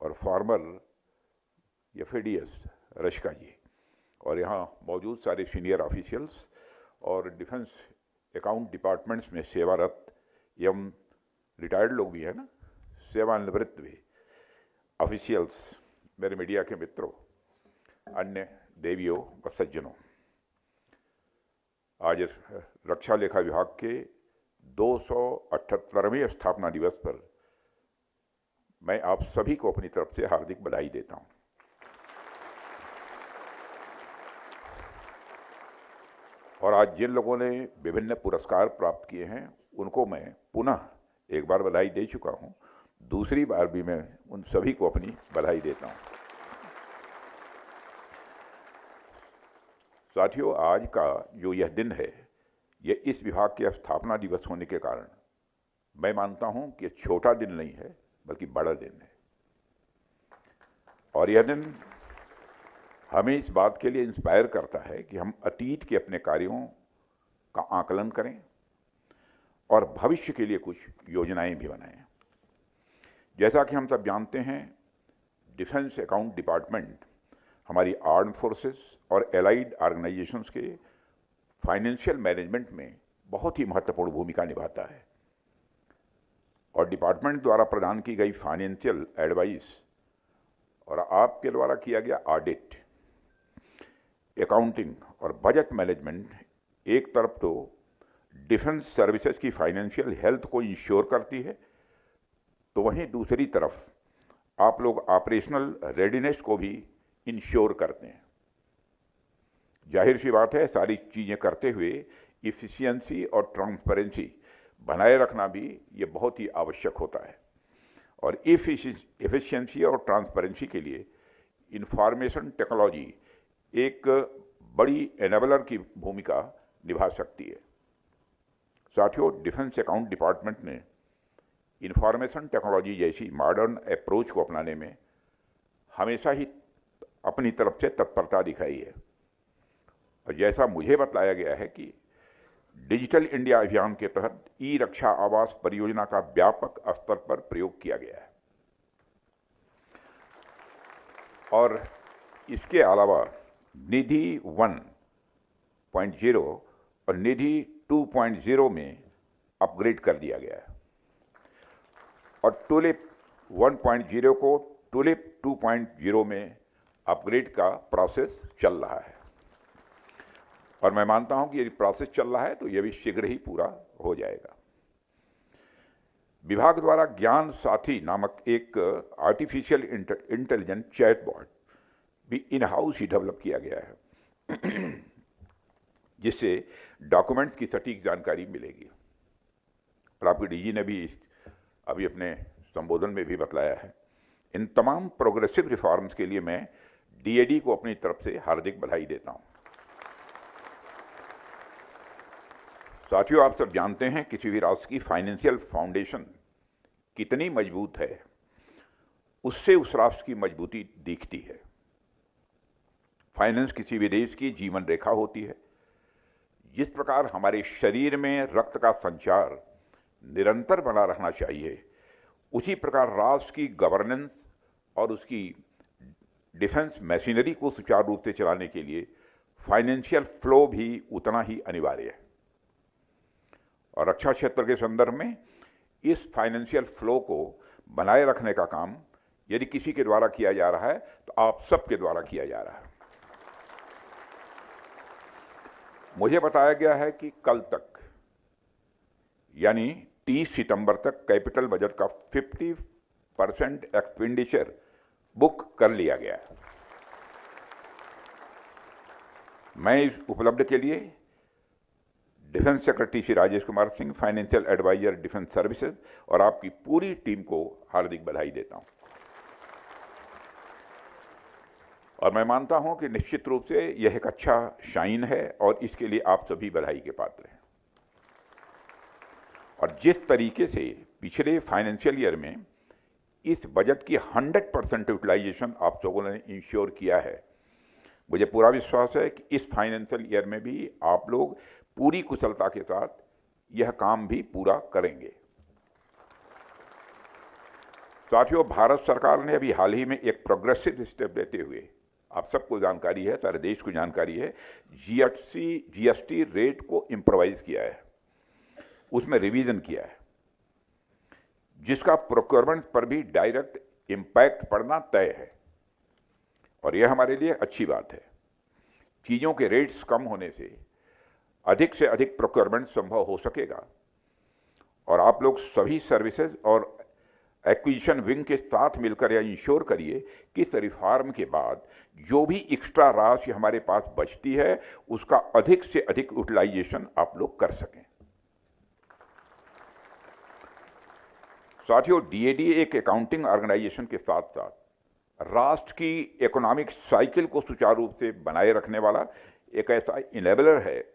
और फॉर्मर एफएडीएस रशिका जी, और यहाँ मौजूद सारे सीनियर ऑफिशियल्स और डिफेंस अकाउंट डिपार्टमेंट्स में सेवारत एवं रिटायर्ड लोग भी हैं ना, सेवानिवृत्त भी ऑफिशियल्स, मेरे मीडिया के मित्रों, अन्य देवियों व सज्जनों, आज रक्षा लेखा विभाग के 278वें स्थापना दिवस पर मैं आप सभी को अपनी तरफ से हार्दिक बधाई देता हूं। और आज जिन लोगों ने विभिन्न पुरस्कार प्राप्त किए हैं उनको मैं पुनः एक बार बधाई दे चुका हूं, दूसरी बार भी मैं उन सभी को अपनी बधाई देता हूं। साथियों, आज का जो यह दिन है, यह इस विभाग के स्थापना दिवस होने के कारण मैं मानता हूं कि छोटा दिन नहीं है बल्कि बड़ा दिन है। और यह दिन हमें इस बात के लिए इंस्पायर करता है कि हम अतीत के अपने कार्यों का आकलन करें और भविष्य के लिए कुछ योजनाएं भी बनाएं। जैसा कि हम सब जानते हैं, डिफेंस अकाउंट डिपार्टमेंट हमारी आर्म्ड फोर्सेस और एलाइड ऑर्गेनाइजेशंस के फाइनेंशियल मैनेजमेंट में बहुत ही महत्वपूर्ण भूमिका निभाता है। और डिपार्टमेंट द्वारा प्रदान की गई फाइनेंशियल एडवाइस और आपके द्वारा किया गया ऑडिट, अकाउंटिंग और बजट मैनेजमेंट एक तरफ तो डिफेंस सर्विसेज की फाइनेंशियल हेल्थ को इंश्योर करती है, तो वहीं दूसरी तरफ आप लोग ऑपरेशनल रेडीनेस को भी इंश्योर करते हैं। जाहिर सी बात है, सारी चीज़ें करते हुए इफ़िशियंसी और ट्रांसपेरेंसी बनाए रखना भी ये बहुत ही आवश्यक होता है। और एफिशिएंसी और ट्रांसपेरेंसी के लिए इंफॉर्मेशन टेक्नोलॉजी एक बड़ी एनेबलर की भूमिका निभा सकती है। साथियों, डिफेंस अकाउंट डिपार्टमेंट ने इंफॉर्मेशन टेक्नोलॉजी जैसी मॉडर्न अप्रोच को अपनाने में हमेशा ही अपनी तरफ से तत्परता दिखाई है। और जैसा मुझे बताया गया है कि डिजिटल इंडिया अभियान के तहत ई रक्षा आवास परियोजना का व्यापक स्तर पर प्रयोग किया गया है। और इसके अलावा निधि 1.0 और निधि 2.0 में अपग्रेड कर दिया गया है और टुलिप 1.0 को टुलिप 2.0 में अपग्रेड का प्रोसेस चल रहा है। और मैं मानता हूं कि यदि प्रोसेस चल रहा है तो यह भी शीघ्र ही पूरा हो जाएगा। विभाग द्वारा ज्ञान साथी नामक एक आर्टिफिशियल इंटेलिजेंस चैटबॉट भी इन हाउस ही डेवलप किया गया है, जिससे डॉक्यूमेंट्स की सटीक जानकारी मिलेगी। और आपके डीजी ने भी अभी अपने संबोधन में भी बतलाया है। इन तमाम प्रोग्रेसिव रिफॉर्म्स के लिए मैं डीएडी को अपनी तरफ से हार्दिक बधाई देता हूं। साथियों, आप सब जानते हैं किसी भी राष्ट्र की फाइनेंशियल फाउंडेशन कितनी मजबूत है, उससे उस राष्ट्र की मजबूती दिखती है। फाइनेंस किसी भी देश की जीवन रेखा होती है। जिस प्रकार हमारे शरीर में रक्त का संचार निरंतर बना रहना चाहिए, उसी प्रकार राष्ट्र की गवर्नेंस और उसकी डिफेंस मशीनरी को सुचारू रूप से चलाने के लिए फाइनेंशियल फ्लो भी उतना ही अनिवार्य है। और रक्षा क्षेत्र के संदर्भ में इस फाइनेंशियल फ्लो को बनाए रखने का काम यदि किसी के द्वारा किया जा रहा है तो आप सबके द्वारा किया जा रहा है। मुझे बताया गया है कि कल तक यानी 30 सितंबर तक कैपिटल बजट का 50% एक्सपेंडिचर बुक कर लिया गया है। मैं इस उपलब्धि के लिए defence secretary Shri Rajesh Kumar Singh, financial adviser defence services और आपकी पूरी टीम को हार्दिक बधाई देता हूं। और मैं मानता हूं कि निश्चित रूप से यह एक अच्छा शाइन है और इसके लिए आप सभी बधाई के पात्र हैं। और जिस तरीके से पिछले फाइनेंशियल ईयर में इस बजट की 100% यूटिलाइजेशन आप लोगों ने इंश्योर किया है, मुझे पूरा विश्वास है कि इस फाइनेंशियल ईयर में भी आप लोग पूरी कुशलता के साथ यह काम भी पूरा करेंगे। साथियों, भारत सरकार ने अभी हाल ही में एक प्रोग्रेसिव स्टेप लेते हुए, आप सबको जानकारी है, सारे देश को जानकारी है, जीएसटी रेट को इम्प्रोवाइज किया है, उसमें रिवीजन किया है, जिसका प्रोक्योरमेंट पर भी डायरेक्ट इम्पैक्ट पड़ना तय है। और यह हमारे लिए अच्छी बात है। चीज़ों के रेट्स कम होने से अधिक प्रोक्योरमेंट संभव हो सकेगा और आप लोग सभी सर्विसेज और एक्विजिशन विंग के साथ मिलकर यह इंश्योर करिए कि इस रिफॉर्म के बाद जो भी एक्स्ट्रा राशि हमारे पास बचती है उसका अधिक से अधिक यूटिलाइजेशन आप लोग कर सकें। साथियों, डीएडी एक अकाउंटिंग ऑर्गेनाइजेशन के साथ साथ राष्ट्र की इकोनॉमिक साइकिल को सुचारू रूप से बनाए रखने वाला एक ऐसा इनेबलर है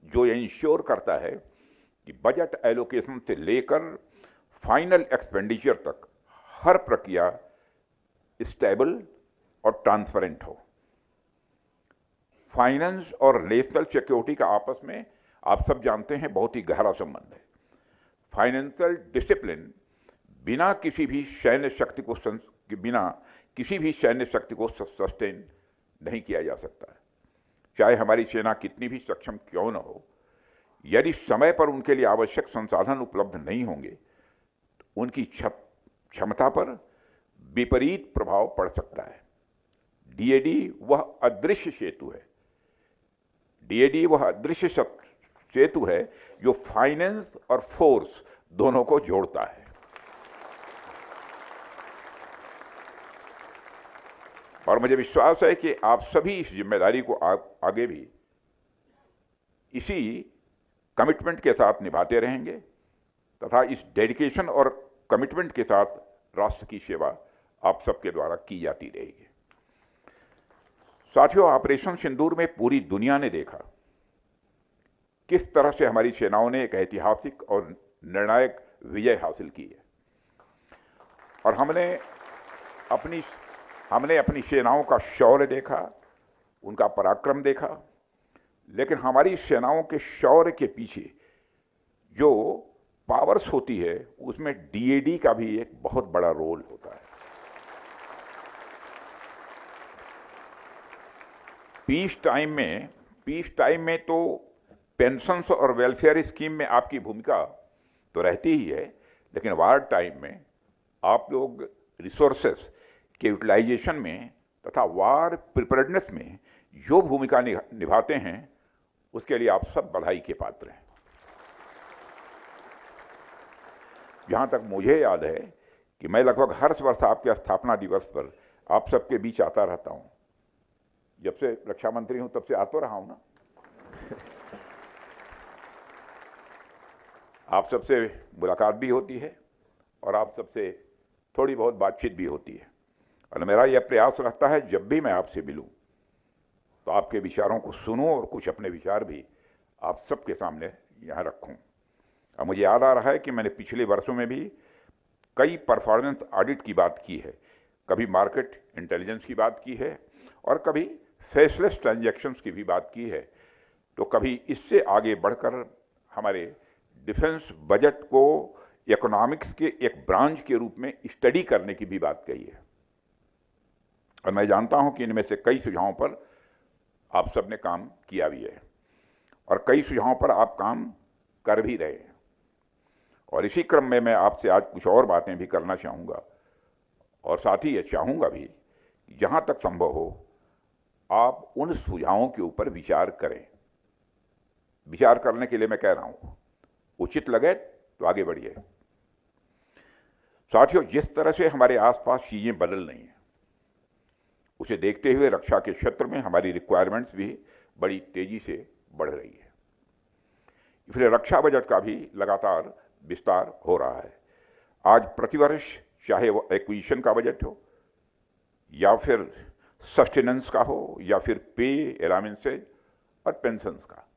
जो ये इंश्योर करता है कि बजट एलोकेशन से लेकर फाइनल एक्सपेंडिचर तक हर प्रक्रिया स्टेबल और ट्रांसपेरेंट हो। फाइनेंस और नेशनल सिक्योरिटी का आपस में आप सब जानते हैं बहुत ही गहरा संबंध है। फाइनेंशियल डिसिप्लिन बिना किसी भी सैन्य शक्ति को सस्टेन नहीं किया जा सकता है। चाहे हमारी सेना कितनी भी सक्षम क्यों न हो, यदि समय पर उनके लिए आवश्यक संसाधन उपलब्ध नहीं होंगे तो उनकी क्षमता पर विपरीत प्रभाव पड़ सकता है। डीएडी वह अदृश्य सेतु है। डीएडी वह अदृश्य सेतु है जो फाइनेंस और फोर्स दोनों को जोड़ता है। और मुझे विश्वास है कि आप सभी इस जिम्मेदारी को आगे भी इसी कमिटमेंट के साथ निभाते रहेंगे तथा इस डेडिकेशन और कमिटमेंट के साथ राष्ट्र की सेवा आप सबके द्वारा की जाती रहेगी। साथियों, ऑपरेशन सिंदूर में पूरी दुनिया ने देखा किस तरह से हमारी सेनाओं ने एक ऐतिहासिक और निर्णायक विजय हासिल की है और हमने अपनी सेनाओं का शौर्य देखा, उनका पराक्रम देखा। लेकिन हमारी सेनाओं के शौर्य के पीछे जो पावर्स होती है उसमें डीएडी का भी एक बहुत बड़ा रोल होता है। पीस टाइम में तो पेंशन्स और वेलफेयर स्कीम में आपकी भूमिका तो रहती ही है, लेकिन वार टाइम में आप लोग रिसोर्सेस के यूटिलाइजेशन में तथा वार प्रिपेयर्डनेस में जो भूमिका निभाते हैं उसके लिए आप सब बधाई के पात्र हैं। जहाँ तक मुझे याद है कि मैं लगभग हर वर्ष आपके स्थापना दिवस पर आप सबके बीच आता रहता हूँ। जब से रक्षा मंत्री हूँ तब से आता रहा हूँ ना। आप सबसे मुलाकात भी होती है और आप सबसे थोड़ी बहुत बातचीत भी होती है और मेरा यह प्रयास रहता है जब भी मैं आपसे मिलूं तो आपके विचारों को सुनूं और कुछ अपने विचार भी आप सबके सामने यहाँ रखूं। अब मुझे याद आ रहा है कि मैंने पिछले वर्षों में भी कई परफॉर्मेंस ऑडिट की बात की है, कभी मार्केट इंटेलिजेंस की बात की है और कभी फेसलेस ट्रांजैक्शंस की भी बात की है, तो कभी इससे आगे बढ़कर हमारे डिफेंस बजट को इकोनॉमिक्स के एक ब्रांच के रूप में स्टडी करने की भी बात कही है। और मैं जानता हूं कि इनमें से कई सुझावों पर आप सब ने काम किया भी है और कई सुझावों पर आप काम कर भी रहे हैं। और इसी क्रम में मैं आपसे आज कुछ और बातें भी करना चाहूँगा और साथ ही ये चाहूँगा भी कि जहाँ तक संभव हो आप उन सुझावों के ऊपर विचार करें। विचार करने के लिए मैं कह रहा हूँ, उचित लगे तो आगे बढ़िए। साथियों, जिस तरह से हमारे आसपास चीज़ें बदल रही हैं उसे देखते हुए रक्षा के क्षेत्र में हमारी रिक्वायरमेंट्स भी बड़ी तेजी से बढ़ रही है। इसलिए रक्षा बजट का भी लगातार विस्तार हो रहा है। आज प्रतिवर्ष चाहे वो एक्विजिशन का बजट हो या फिर सस्टेनेंस का हो या फिर पे, अलाउंसेज और पेंशन्स का,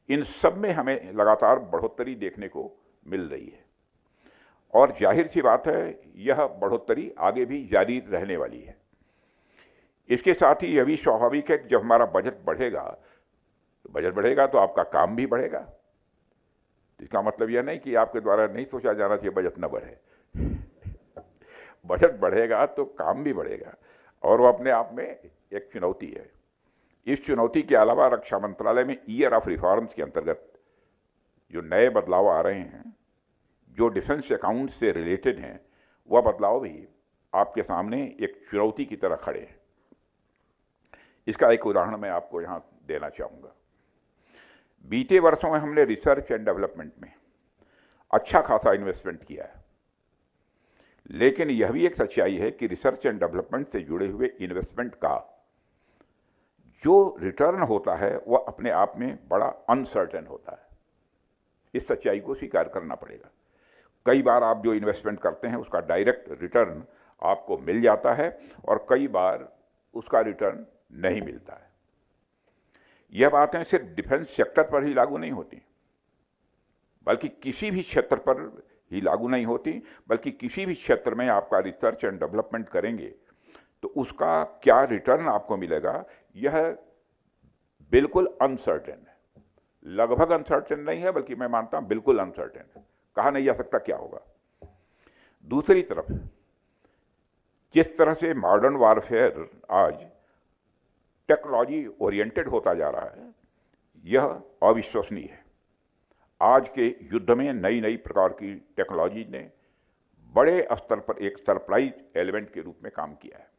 इन सब में हमें लगातार बढ़ोतरी देखने को मिल रही है और जाहिर सी बात है यह बढ़ोतरी आगे भी जारी रहने वाली है। इसके साथ ही यह भी स्वाभाविक है कि जब हमारा बजट बढ़ेगा तो आपका काम भी बढ़ेगा। इसका मतलब यह नहीं कि आपके द्वारा नहीं सोचा जाना चाहिए बजट न बढ़े। बजट बढ़ेगा तो काम भी बढ़ेगा, और वो अपने आप में एक चुनौती है। इस चुनौती के अलावा रक्षा मंत्रालय में ईयर ऑफ रिफॉर्म्स के अंतर्गत जो नए बदलाव आ रहे हैं, जो डिफेंस अकाउंट से रिलेटेड हैं, वह बदलाव भी आपके सामने एक चुनौती की तरह खड़े हैं। इसका एक उदाहरण मैं आपको यहाँ देना चाहूँगा। बीते वर्षों में हमने रिसर्च एंड डेवलपमेंट में अच्छा खासा इन्वेस्टमेंट किया है, लेकिन यह भी एक सच्चाई है कि रिसर्च एंड डेवलपमेंट से जुड़े हुए इन्वेस्टमेंट का जो रिटर्न होता है वह अपने आप में बड़ा अनसर्टेन होता है। इस सच्चाई को स्वीकार करना पड़ेगा। कई बार आप जो इन्वेस्टमेंट करते हैं उसका डायरेक्ट रिटर्न आपको मिल जाता है, और कई बार उसका रिटर्न नहीं मिलता है। यह बातें सिर्फ डिफेंस सेक्टर पर ही लागू नहीं होती, बल्कि किसी भी क्षेत्र पर ही लागू नहीं होती, बल्कि किसी भी क्षेत्र में आपका रिसर्च एंड डेवलपमेंट करेंगे तो उसका क्या रिटर्न आपको मिलेगा, यह बिल्कुल अनसर्टेन है। लगभग अनसर्टेन नहीं है, बल्कि मैं मानता हूं बिल्कुल अनसर्टेन है। कहा नहीं जा सकता क्या होगा। दूसरी तरफ जिस तरह से मॉडर्न वारफेयर आज टेक्नोलॉजी ओरिएंटेड होता जा रहा है, यह अविश्वसनीय है। आज के युद्ध में नई नई प्रकार की टेक्नोलॉजी ने बड़े स्तर पर एक सरप्राइज एलिमेंट के रूप में काम किया है।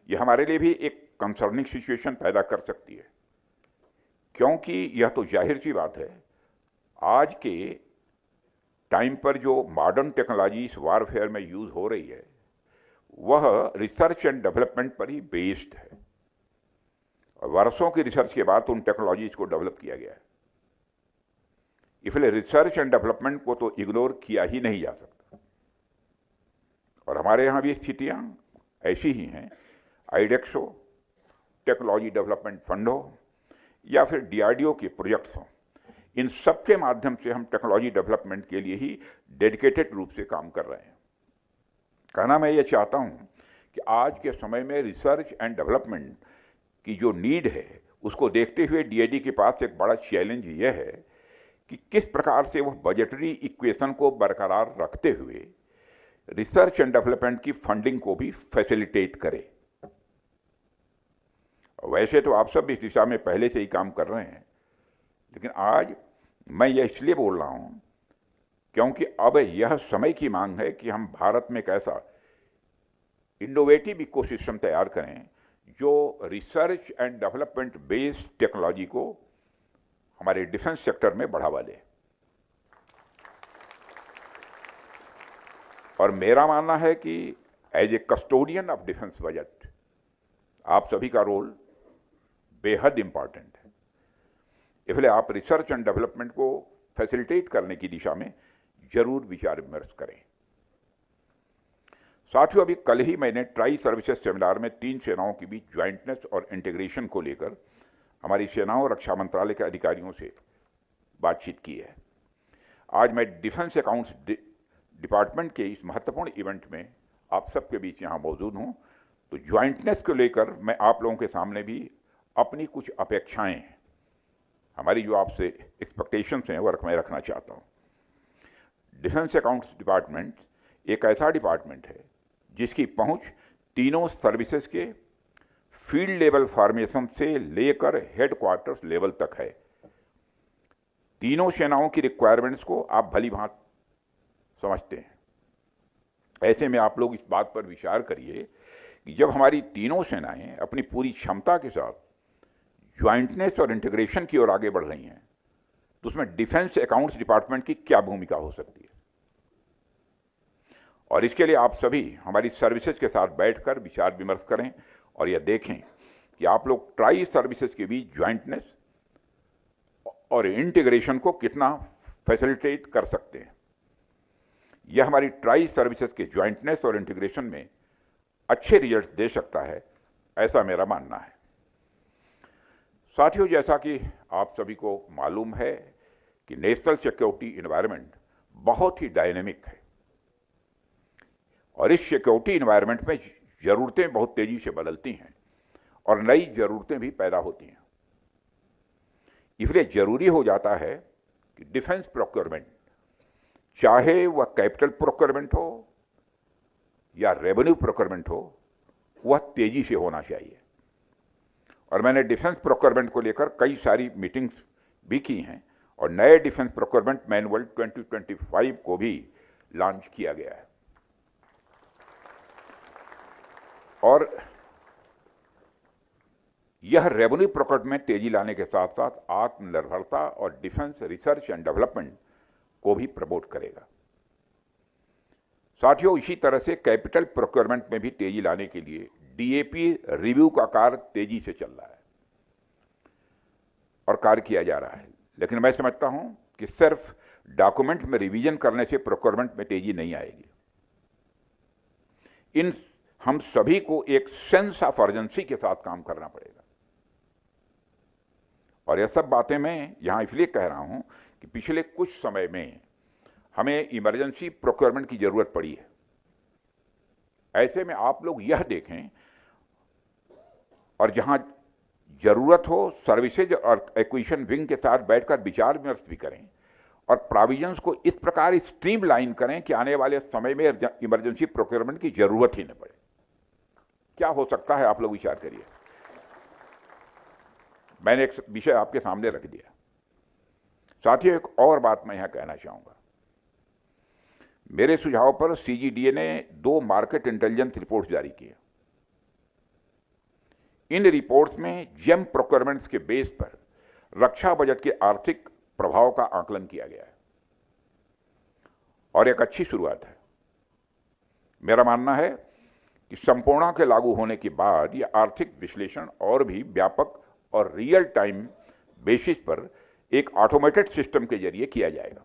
यह हमारे लिए भी एक कंसर्निंग सिचुएशन पैदा कर सकती है, क्योंकि यह तो जाहिर सी बात है, आज के टाइम पर जो मॉडर्न टेक्नोलॉजी इस वारफेयर में यूज हो रही है वह रिसर्च एंड डेवलपमेंट पर ही बेस्ड है, और वर्षों की रिसर्च के बाद उन टेक्नोलॉजीज को डेवलप किया गया है। इसलिए रिसर्च एंड डेवलपमेंट को तो इग्नोर किया ही नहीं जा सकता, और हमारे यहाँ भी स्थितियाँ ऐसी ही हैं। आईडेक्स हो, टेक्नोलॉजी डेवलपमेंट फंड हो, या फिर डीआरडीओ के प्रोजेक्ट्स हों, इन सब के माध्यम से हम टेक्नोलॉजी डेवलपमेंट के लिए ही डेडिकेटेड रूप से काम कर रहे हैं। कहना मैं ये चाहता हूँ कि आज के समय में रिसर्च एंड डेवलपमेंट की जो नीड है उसको देखते हुए डीआरडीओ के पास एक बड़ा चैलेंज यह है कि किस प्रकार से वह बजटरी इक्वेशन को बरकरार रखते हुए रिसर्च एंड डेवलपमेंट की फंडिंग को भी फैसिलिटेट करे। वैसे तो आप सब इस दिशा में पहले से ही काम कर रहे हैं, लेकिन आज मैं यह इसलिए बोल रहा हूं क्योंकि अब यह समय की मांग है कि हम भारत में एक ऐसा इनोवेटिव इकोसिस्टम तैयार करें जो research and development based technology को हमारे डिफेंस सेक्टर में बढ़ावा दे। और मेरा मानना है कि as a custodian of defence budget आप सभी का रोल बेहद इंपॉर्टेंट है। इसलिए आप रिसर्च एंड डेवलपमेंट को फैसिलिटेट करने की दिशा में जरूर विचार विमर्श करें। साथियों, अभी कल ही मैंने ट्राई सर्विसेज सेमिनार में 3 सेनाओं के बीच ज्वाइंटनेस और इंटीग्रेशन को लेकर हमारी सेनाओं और रक्षा मंत्रालय के अधिकारियों से बातचीत की है। आज मैं डिफेंस अकाउंट्स डिपार्टमेंट के इस महत्वपूर्ण इवेंट में आप सबके बीच यहाँ मौजूद हूँ, तो ज्वाइंटनेस को लेकर मैं आप लोगों के सामने भी अपनी कुछ अपेक्षाएं, हमारी जो आपसे एक्सपेक्टेशंस हैं वो मैं रखना चाहता हूँ। डिफेंस अकाउंट्स डिपार्टमेंट एक ऐसा डिपार्टमेंट है जिसकी पहुंच तीनों सर्विसेज के फील्ड लेवल फॉर्मेशन से लेकर हेडक्वार्टर्स लेवल तक है। तीनों सेनाओं की रिक्वायरमेंट्स को आप भली भांति समझते हैं। ऐसे में आप लोग इस बात पर विचार करिए कि जब हमारी तीनों सेनाएं अपनी पूरी क्षमता के साथ ज्वाइंटनेस और इंटीग्रेशन की ओर आगे बढ़ रही हैं, तो उसमें डिफेंस अकाउंट्स डिपार्टमेंट की क्या भूमिका हो सकती है। और इसके लिए आप सभी हमारी सर्विसेज के साथ बैठकर विचार विमर्श करें और यह देखें कि आप लोग ट्राई सर्विसेज के बीच ज्वाइंटनेस और इंटीग्रेशन को कितना फैसिलिटेट कर सकते हैं। यह हमारी ट्राई सर्विसेज के ज्वाइंटनेस और इंटीग्रेशन में अच्छे रिजल्ट दे सकता है, ऐसा मेरा मानना है। साथियों, जैसा कि आप सभी को मालूम है कि नेशनल सिक्योरिटी एनवायरनमेंट बहुत ही डायनेमिक है, और इस सिक्योरिटी एनवायरनमेंट में ज़रूरतें बहुत तेज़ी से बदलती हैं और नई ज़रूरतें भी पैदा होती हैं। इसलिए ज़रूरी हो जाता है कि डिफेंस प्रोक्योरमेंट, चाहे वह कैपिटल प्रोक्योरमेंट हो या रेवेन्यू प्रोक्योरमेंट हो, वह तेजी से होना चाहिए। और मैंने डिफेंस प्रोक्योरमेंट को लेकर कई सारी मीटिंग्स भी की हैं और नए डिफेंस प्रोक्योरमेंट मैनुअल 2025 को भी लॉन्च किया गया है। और यह रेवेन्यू प्रोक्योरमेंट में तेजी लाने के साथ साथ आत्मनिर्भरता और डिफेंस रिसर्च एंड डेवलपमेंट को भी प्रमोट करेगा। साथियों, इसी तरह से कैपिटल प्रोक्योरमेंट में भी तेजी लाने के लिए डीएपी रिव्यू का कार्य तेजी से चल रहा है और कार्य किया जा रहा है। लेकिन मैं समझता हूं कि सिर्फ डॉक्यूमेंट में रिवीजन करने से प्रोक्योरमेंट में तेजी नहीं आएगी। हम सभी को एक सेंस ऑफ अर्जेंसी के साथ काम करना पड़ेगा। और यह सब बातें मैं यहां इसलिए कह रहा हूं कि पिछले कुछ समय में हमें इमरजेंसी प्रोक्योरमेंट की जरूरत पड़ी है। ऐसे में आप लोग यह देखें और जहां जरूरत हो सर्विसेज और एक्विजिशन विंग के साथ बैठकर विचार विमर्श भी करें और प्रोविजंस को इस प्रकार स्ट्रीमलाइन करें कि आने वाले समय में इमरजेंसी प्रोक्योरमेंट की जरूरत ही न पड़े। क्या हो सकता है, आप लोग विचार करिए। मैंने एक विषय आपके सामने रख दिया। साथियों, एक और बात मैं यहां कहना चाहूंगा। मेरे सुझाव पर सीजीडीए ने 2 मार्केट इंटेलिजेंस रिपोर्ट जारी किए। इन रिपोर्ट्स में जेम प्रोक्योरमेंट्स के बेस पर रक्षा बजट के आर्थिक प्रभाव का आकलन किया गया है और एक अच्छी शुरुआत है। मेरा मानना है कि संपूर्णा के लागू होने के बाद यह आर्थिक विश्लेषण और भी व्यापक और रियल टाइम बेसिस पर एक ऑटोमेटेड सिस्टम के जरिए किया जाएगा।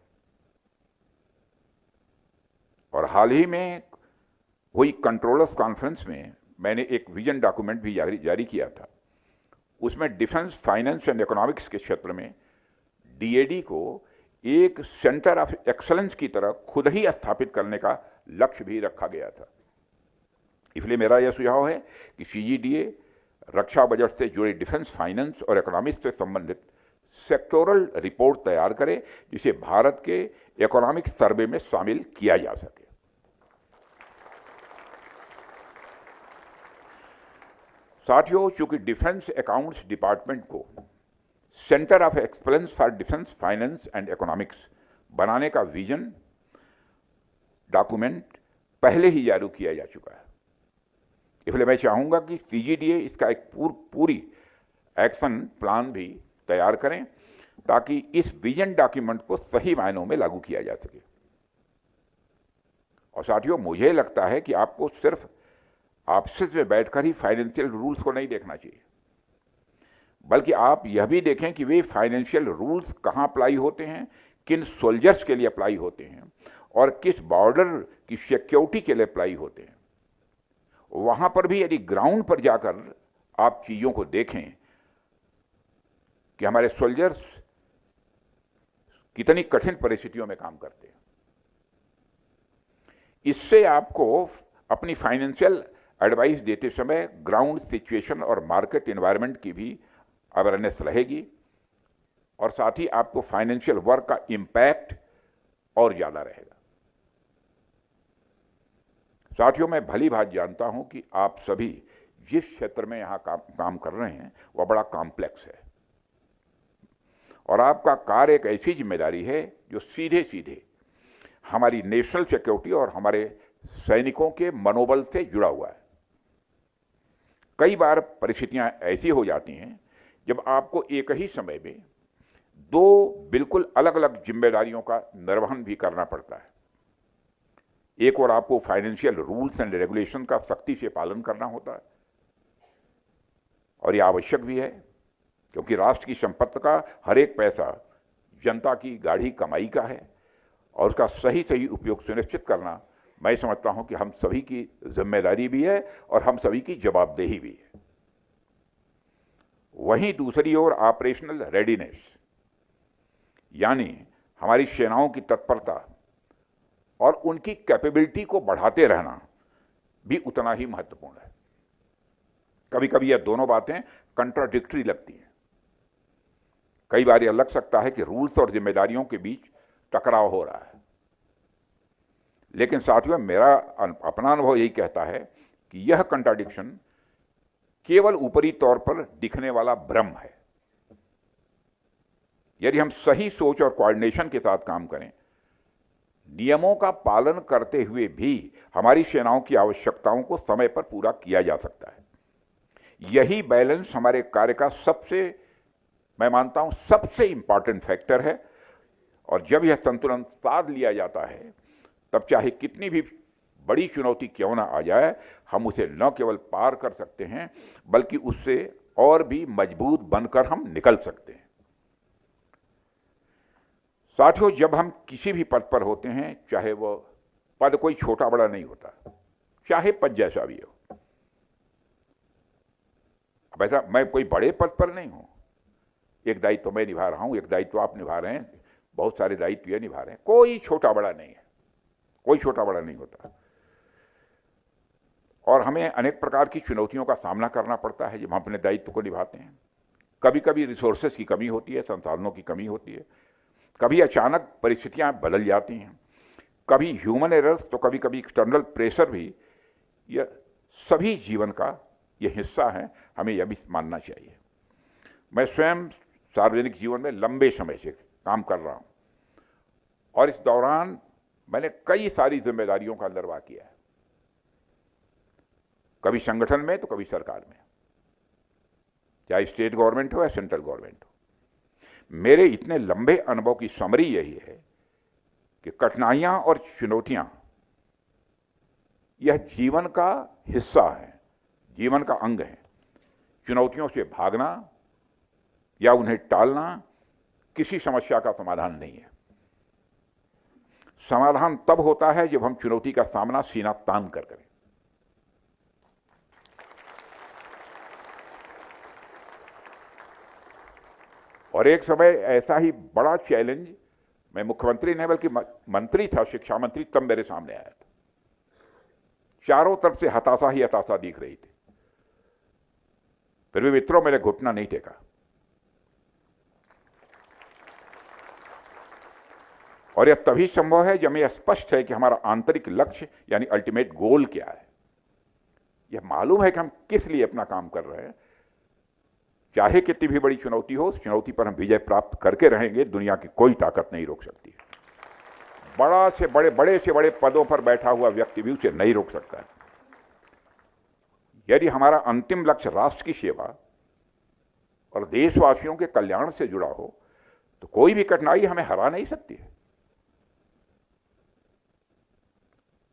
और हाल ही में हुई कंट्रोलर्स कॉन्फ्रेंस में मैंने एक विजन डॉक्यूमेंट भी जारी किया था। उसमें डिफेंस, फाइनेंस एंड इकोनॉमिक्स के क्षेत्र में डीएडी को एक सेंटर ऑफ एक्सलेंस की तरह खुद ही स्थापित करने का लक्ष्य भी रखा गया था। इसलिए मेरा यह सुझाव है कि सीजीडीए रक्षा बजट से जुड़े डिफेंस, फाइनेंस और इकोनॉमिक्स से संबंधित सेक्टोरल रिपोर्ट तैयार करे जिसे भारत के इकोनॉमिक सर्वे में शामिल किया जा सके। साथियों, चूंकि डिफेंस अकाउंट्स डिपार्टमेंट को centre of excellence for defence, finance and economics बनाने का विजन डॉक्यूमेंट पहले ही जारी किया जा चुका है, इसलिए मैं चाहूंगा कि सीजीडीए इसका एक पूरी एक्शन प्लान भी तैयार करें ताकि इस विजन डॉक्यूमेंट को सही मायनों में लागू किया जा सके। और साथियों, मुझे लगता है कि आपको सिर्फ ऑफिस में बैठकर ही फाइनेंशियल रूल्स को नहीं देखना चाहिए, बल्कि आप यह भी देखें कि वे फाइनेंशियल रूल्स कहां अप्लाई होते हैं, किन सोल्जर्स के लिए अप्लाई होते हैं और किस बॉर्डर की सिक्योरिटी के लिए अप्लाई होते हैं। वहां पर भी यदि ग्राउंड पर जाकर आप चीजों को देखें कि हमारे सोल्जर्स कितनी कठिन परिस्थितियों में काम करते हैं, इससे आपको अपनी फाइनेंशियल एडवाइस देते समय ग्राउंड सिचुएशन और मार्केट एनवायरनमेंट की भी अवेयरनेस रहेगी और साथ ही आपको फाइनेंशियल वर्क का इंपैक्ट और ज्यादा रहेगा। साथियों, मैं भली भांति जानता हूं कि आप सभी जिस क्षेत्र में यहां काम कर रहे हैं वह बड़ा कॉम्प्लेक्स है और आपका कार्य एक ऐसी जिम्मेदारी है जो सीधे सीधे हमारी नेशनल सिक्योरिटी और हमारे सैनिकों के मनोबल से जुड़ा हुआ है। कई बार परिस्थितियां ऐसी हो जाती हैं जब आपको एक ही समय में 2 बिल्कुल अलग अलग जिम्मेदारियों का निर्वहन भी करना पड़ता है। एक और आपको फाइनेंशियल रूल्स एंड रेगुलेशन का सख्ती से पालन करना होता है और यह आवश्यक भी है क्योंकि राष्ट्र की संपत्ति का हर एक पैसा जनता की गाढ़ी कमाई का है और उसका सही उपयोग सुनिश्चित करना मैं समझता हूं कि हम सभी की जिम्मेदारी भी है और हम सभी की जवाबदेही भी है। वहीं दूसरी ओर ऑपरेशनल रेडीनेस यानी हमारी सेनाओं की तत्परता और उनकी कैपेबिलिटी को बढ़ाते रहना भी उतना ही महत्वपूर्ण है। कभी कभी यह दोनों बातें कंट्राडिक्टरी लगती हैं। कई बार यह लग सकता है कि रूल्स और जिम्मेदारियों के बीच टकराव हो रहा है, लेकिन साथियों, मेरा अपना अनुभव यही कहता है कि यह कंट्राडिक्शन केवल ऊपरी तौर पर दिखने वाला भ्रम है। यदि हम सही सोच और कोऑर्डिनेशन के साथ काम करें, नियमों का पालन करते हुए भी हमारी सेनाओं की आवश्यकताओं को समय पर पूरा किया जा सकता है। यही बैलेंस हमारे कार्य का मैं मानता हूं, सबसे इंपॉर्टेंट फैक्टर है। और जब यह संतुलन साध लिया जाता है, तब चाहे कितनी भी बड़ी चुनौती क्यों ना आ जाए, हम उसे न केवल पार कर सकते हैं, बल्कि उससे और भी मजबूत बनकर हम निकल सकते हैं। साथियों, जब हम किसी भी पद पर होते हैं, चाहे वो पद कोई छोटा बड़ा नहीं होता, चाहे पद जैसा भी हो। अब ऐसा मैं कोई बड़े पद पर नहीं हूं, एक दायित्व तो मैं निभा रहा हूं, एक दायित्व तो आप निभा रहे हैं, बहुत सारे दायित्व ये निभा रहे हैं, कोई छोटा बड़ा नहीं है, कोई छोटा बड़ा नहीं होता। और हमें अनेक प्रकार की चुनौतियों का सामना करना पड़ता है जब हम अपने दायित्व को निभाते हैं। कभी कभी रिसोर्सेज की कमी होती है, संसाधनों की कमी होती है, कभी अचानक परिस्थितियां बदल जाती हैं, कभी ह्यूमन एरर्स, तो कभी कभी एक्सटर्नल प्रेशर भी। यह सभी जीवन का यह हिस्सा है, हमें यह भी मानना चाहिए। मैं स्वयं सार्वजनिक जीवन में लंबे समय से काम कर रहा हूं, और इस दौरान मैंने कई सारी जिम्मेदारियों का निर्वाह किया है, कभी संगठन में तो कभी सरकार में, चाहे स्टेट गवर्नमेंट हो या सेंट्रल गवर्नमेंट हो। मेरे इतने लंबे अनुभव की समरी यही है कि कठिनाइयां और चुनौतियां यह जीवन का हिस्सा है, जीवन का अंग है। चुनौतियों से भागना या उन्हें टालना किसी समस्या का समाधान नहीं है। समाधान तब होता है जब हम चुनौती का सामना सीना तान कर करें। और एक समय ऐसा ही बड़ा चैलेंज, मैं मुख्यमंत्री नहीं बल्कि मंत्री था, शिक्षा मंत्री, तब मेरे सामने आया था। चारों तरफ से हताशा ही हताशा दिख रही थी, फिर भी मित्रों मैंने घुटना नहीं टेका। और यह तभी संभव है जब यह स्पष्ट है कि हमारा आंतरिक लक्ष्य यानी अल्टीमेट गोल क्या है। यह मालूम है कि हम किस लिए अपना काम कर रहे हैं। चाहे कितनी भी बड़ी चुनौती हो, उस चुनौती पर हम विजय प्राप्त करके रहेंगे, दुनिया की कोई ताकत नहीं रोक सकती है। बड़े से बड़े पदों पर बैठा हुआ व्यक्ति भी उसे नहीं रोक सकता है। यदि हमारा अंतिम लक्ष्य राष्ट्र की सेवा और देशवासियों के कल्याण से जुड़ा हो, तो कोई भी कठिनाई हमें हरा नहीं सकती है।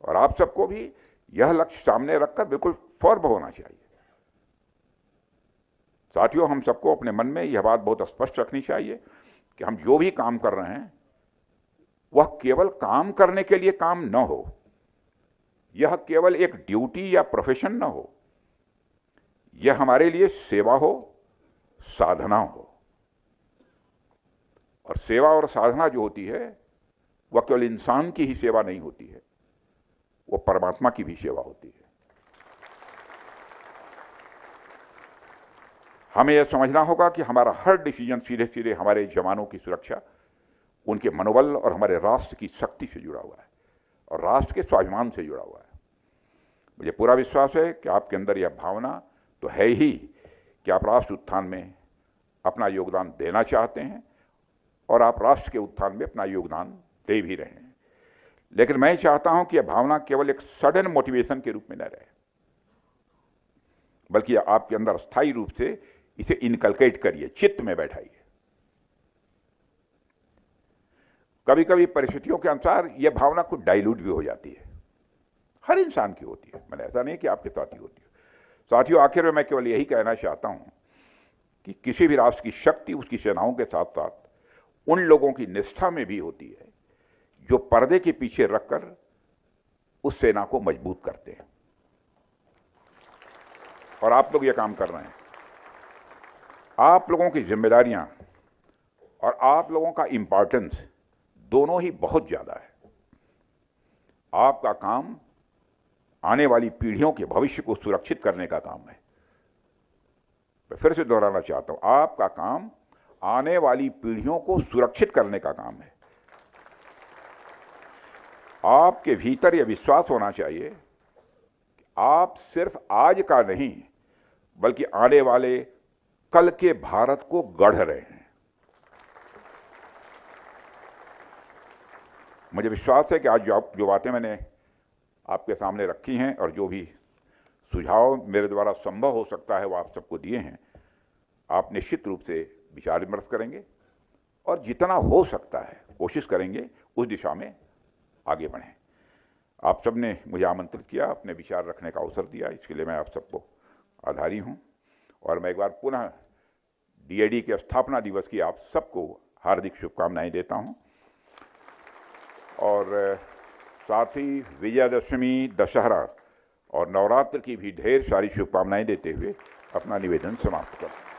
और आप सबको भी यह लक्ष्य सामने रखकर बिल्कुल फर्म होना चाहिए। साथियों, हम सबको अपने मन में यह बात बहुत स्पष्ट रखनी चाहिए कि हम जो भी काम कर रहे हैं वह केवल काम करने के लिए काम न हो, यह केवल एक ड्यूटी या प्रोफेशन न हो, यह हमारे लिए सेवा हो, साधना हो। और सेवा और साधना जो होती है वह केवल इंसान की ही सेवा नहीं होती है, वो परमात्मा की भी सेवा होती है। हमें यह समझना होगा कि हमारा हर डिसीजन सीधे सीधे हमारे जवानों की सुरक्षा, उनके मनोबल और हमारे राष्ट्र की शक्ति से जुड़ा हुआ है और राष्ट्र के स्वाभिमान से जुड़ा हुआ है। मुझे पूरा विश्वास है कि आपके अंदर यह भावना तो है ही कि आप राष्ट्र उत्थान में अपना योगदान देना चाहते हैं और आप राष्ट्र के उत्थान में अपना योगदान दे भी रहे हैं। लेकिन मैं चाहता हूं कि यह भावना केवल एक सडन मोटिवेशन के रूप में न रहे, बल्कि आपके अंदर स्थायी रूप से इसे इनकलकेट करिए, चित्त में बैठाइए। कभी कभी परिस्थितियों के अनुसार यह भावना कुछ डाइल्यूट भी हो जाती है, हर इंसान की होती है, मैंने ऐसा नहीं कि आपके साथ ही होती है। साथियों, आखिर में मैं केवल यही कहना चाहता हूं कि किसी भी राष्ट्र की शक्ति उसकी सेनाओं के साथ साथ उन लोगों की निष्ठा में भी होती है जो पर्दे के पीछे रखकर उस सेना को मजबूत करते हैं। और आप लोग ये काम कर रहे हैं। आप लोगों की जिम्मेदारियां और आप लोगों का इंपॉर्टेंस दोनों ही बहुत ज्यादा है। आपका काम आने वाली पीढ़ियों के भविष्य को सुरक्षित करने का काम है। मैं फिर से दोहराना चाहता हूं, आपका काम आने वाली पीढ़ियों को सुरक्षित करने का काम है। आपके भीतर यह विश्वास होना चाहिए कि आप सिर्फ आज का नहीं बल्कि आने वाले कल के भारत को गढ़ रहे हैं। मुझे विश्वास है कि आज जो बातें मैंने आपके सामने रखी हैं और जो भी सुझाव मेरे द्वारा संभव हो सकता है वो आप सबको दिए हैं, आप निश्चित रूप से विचार विमर्श करेंगे और जितना हो सकता है कोशिश करेंगे उस दिशा में आगे बढ़ें। आप सब ने मुझे आमंत्रित किया, अपने विचार रखने का अवसर दिया, इसके लिए मैं आप सबको आभारी हूं। और मैं एक बार पुनः डीआईडी के स्थापना दिवस की आप सबको हार्दिक शुभकामनाएं देता हूं और साथ ही विजयादशमी, दशहरा और नवरात्र की भी ढेर सारी शुभकामनाएं देते हुए अपना निवेदन समाप्त करता हूं।